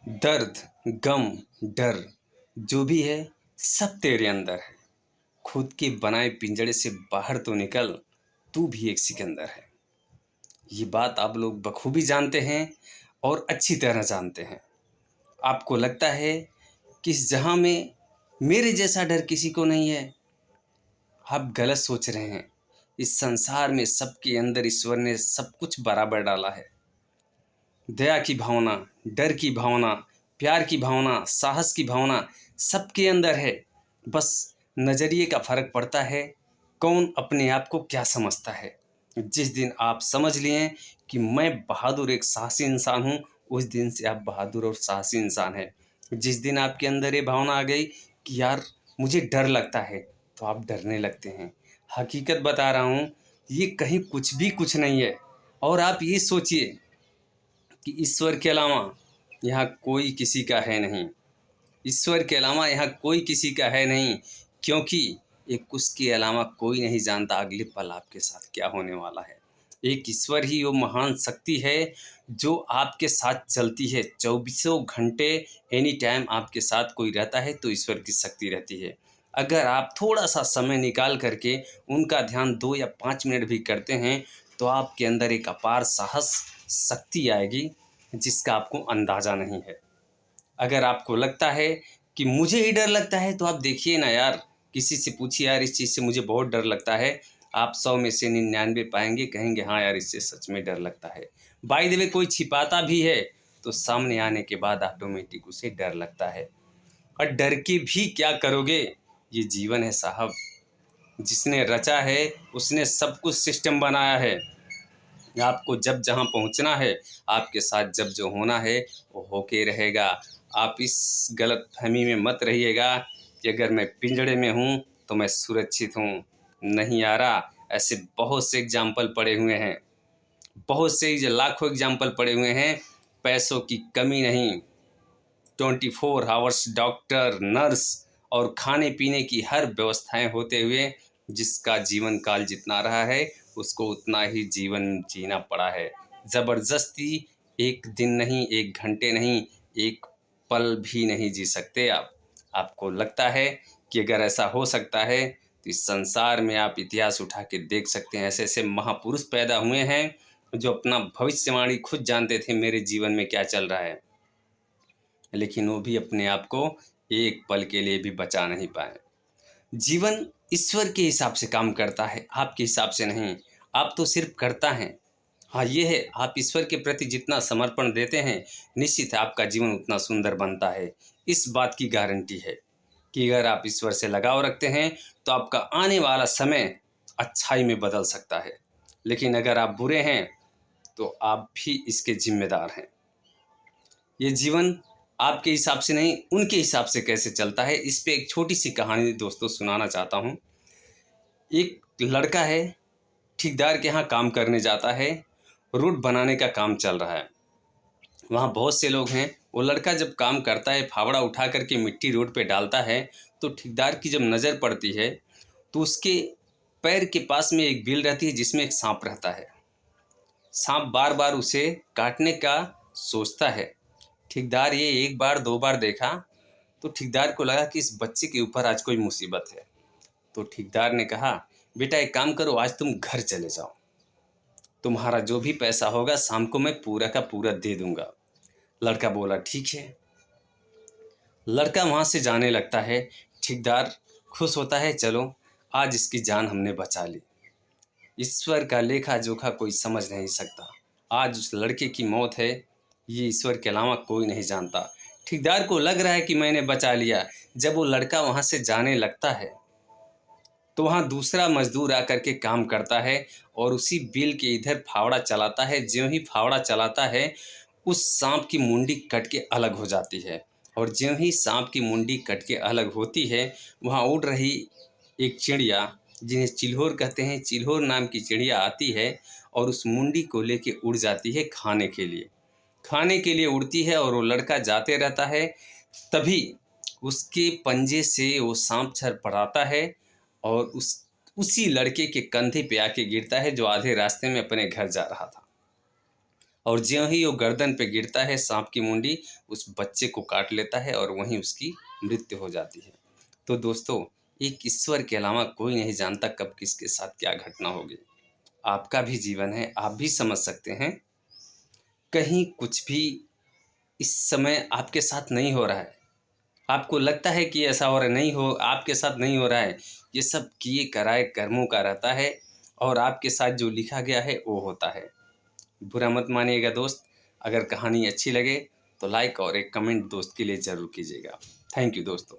दर्द, गम, डर जो भी है सब तेरे अंदर है। खुद के बनाए पिंजड़े से बाहर तो निकल, तू भी एक सिकंदर है। ये बात आप लोग बखूबी जानते हैं और अच्छी तरह जानते हैं। आपको लगता है कि इस जहां में मेरे जैसा डर किसी को नहीं है। आप गलत सोच रहे हैं। इस संसार में सबके अंदर ईश्वर ने सब कुछ बराबर डाला है। दया की भावना, डर की भावना, प्यार की भावना, साहस की भावना सबके अंदर है। बस नज़रिए का फर्क पड़ता है, कौन अपने आप को क्या समझता है। जिस दिन आप समझ लिए कि मैं बहादुर एक साहसी इंसान हूँ, उस दिन से आप बहादुर और साहसी इंसान हैं। जिस दिन आपके अंदर ये भावना आ गई कि यार मुझे डर लगता है, तो आप डरने लगते हैं। हकीकत बता रहा हूँ, ये कहीं कुछ भी कुछ नहीं है। और आप ये सोचिए कि ईश्वर के अलावा यहाँ कोई किसी का है नहीं। ईश्वर के अलावा यहाँ कोई किसी का है नहीं, क्योंकि एक उसके अलावा कोई नहीं जानता अगले पल आपके साथ क्या होने वाला है। एक ईश्वर ही वो महान शक्ति है जो आपके साथ चलती है चौबीसों घंटे। एनी टाइम आपके साथ कोई रहता है तो ईश्वर की शक्ति रहती है। अगर आप थोड़ा सा समय निकाल करके उनका ध्यान 2 या 5 मिनट भी करते हैं तो आपके अंदर एक अपार साहस शक्ति आएगी जिसका आपको अंदाज़ा नहीं है। अगर आपको लगता है कि मुझे ही डर लगता है तो आप देखिए ना यार, किसी से पूछिए यार इस चीज़ से मुझे बहुत डर लगता है। आप 100 में से 99 पाएंगे कहेंगे हाँ यार इससे सच में डर लगता है। बाय द वे कोई छिपाता भी है तो सामने आने के बाद ऑटोमेटिक उसे डर लगता है। और डर के भी क्या करोगे, ये जीवन है साहब। जिसने रचा है उसने सब कुछ सिस्टम बनाया है। आपको जब जहाँ पहुँचना है, आपके साथ जब जो होना है वो होके रहेगा। आप इस गलतफहमी में मत रहिएगा कि अगर मैं पिंजड़े में हूँ तो मैं सुरक्षित हूँ। नहीं यारा, ऐसे बहुत से एग्जाम्पल पड़े हुए हैं, बहुत से लाखों एग्जाम्पल पड़े हुए हैं। पैसों की कमी नहीं, 24 आवर्स डॉक्टर, नर्स और खाने पीने की हर व्यवस्थाएं होते हुए जिसका जीवन काल जितना रहा है उसको उतना ही जीवन जीना पड़ा है। ज़बरदस्ती एक दिन नहीं, एक घंटे नहीं, एक पल भी नहीं जी सकते आप। आपको लगता है कि अगर ऐसा हो सकता है तो इस संसार में आप इतिहास उठा के देख सकते हैं। ऐसे ऐसे महापुरुष पैदा हुए हैं जो अपना भविष्यवाणी खुद जानते थे मेरे जीवन में क्या चल रहा है, लेकिन वो भी अपने आप को एक पल के लिए भी बचा नहीं पाए। जीवन ईश्वर के हिसाब से काम करता है, आपके हिसाब से नहीं। आप तो सिर्फ करता हैं। हाँ ये है, आप ईश्वर के प्रति जितना समर्पण देते हैं निश्चित है आपका जीवन उतना सुंदर बनता है। इस बात की गारंटी है कि अगर आप ईश्वर से लगाव रखते हैं तो आपका आने वाला समय अच्छाई में बदल सकता है। लेकिन अगर आप बुरे हैं तो आप भी इसके जिम्मेदार हैं। ये जीवन आपके हिसाब से नहीं, उनके हिसाब से कैसे चलता है, इस पे एक छोटी सी कहानी दोस्तों सुनाना चाहता हूँ। एक लड़का है, ठेकेदार के यहाँ काम करने जाता है। रोड बनाने का काम चल रहा है, वहाँ बहुत से लोग हैं। वो लड़का जब काम करता है, फावड़ा उठा करके मिट्टी रोड पे डालता है, तो ठेकेदार की जब नज़र पड़ती है तो उसके पैर के पास में एक बिल रहती है जिसमें एक सांप रहता है। सांप बार बार उसे काटने का सोचता है। ठेकेदार ये एक बार दो बार देखा तो ठेकेदार को लगा कि इस बच्चे के ऊपर आज कोई मुसीबत है। तो ठेकेदार ने कहा, बेटा एक काम करो, आज तुम घर चले जाओ, तुम्हारा जो भी पैसा होगा शाम को मैं पूरा का पूरा दे दूंगा। लड़का बोला ठीक है। लड़का वहां से जाने लगता है। ठेकेदार खुश होता है, चलो आज इसकी जान हमने बचा ली। ईश्वर का लेखा जोखा कोई समझ नहीं सकता। आज उस लड़के की मौत है, ये ईश्वर के अलावा कोई नहीं जानता। ठेकेदार को लग रहा है कि मैंने बचा लिया। जब वो लड़का वहां से जाने लगता है तो वहां दूसरा मजदूर आकर के काम करता है और उसी बिल के इधर फावड़ा चलाता है। ज्यों ही फावड़ा चलाता है उस सांप की मुंडी कट के अलग हो जाती है। और ज्यों ही सांप की मुंडी कट के अलग होती है, वहां उड़ रही एक चिड़िया जिन्हें चिल्होर कहते हैं, चिल्होर नाम की चिड़िया आती है और उस मुंडी को लेके उड़ जाती है खाने के लिए। खाने के लिए उड़ती है और वो लड़का जाते रहता है। तभी उसके पंजे से वो सांप छरपटाता है और उसी लड़के के कंधे पे आके गिरता है जो आधे रास्ते में अपने घर जा रहा था। और ज्यों ही वो गर्दन पे गिरता है सांप की मुंडी उस बच्चे को काट लेता है और वहीं उसकी मृत्यु हो जाती है। तो दोस्तों, एक ईश्वर के अलावा कोई नहीं जानता कब किसके साथ क्या घटना होगी। आपका भी जीवन है, आप भी समझ सकते हैं। कहीं कुछ भी इस समय आपके साथ नहीं हो रहा है, आपको लगता है कि ऐसा हो रहा नहीं हो, आपके साथ नहीं हो रहा है। ये सब किए कराए कर्मों का रहता है और आपके साथ जो लिखा गया है वो होता है। बुरा मत मानिएगा दोस्त। अगर कहानी अच्छी लगे तो लाइक और एक कमेंट दोस्त के लिए ज़रूर कीजिएगा। थैंक यू दोस्तों।